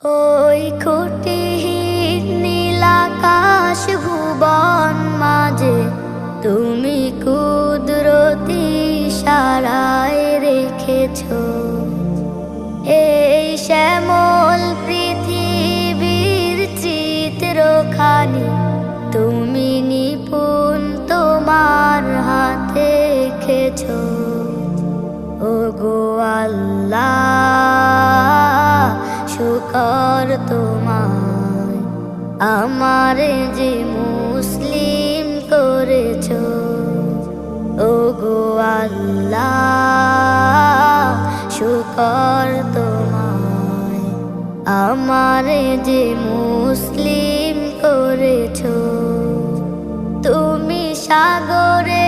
ওই খুঁটিহীন নীলাকাশ ভুবন মাঝে তুমি কুদরতি ইশারায় রেখেছ এই শ্যামল পৃথিবীর চিত্রখানি তুমি নিপুণ তোমার হাতে এঁকেছ। ওগো আল্লাহ, শুকর তোমার আমারে যে মুসলিম করেছ। ওগো আল্লাহ, শুকর তোমার আমারে যে মুসলিম করেছ। তুমি সাগরে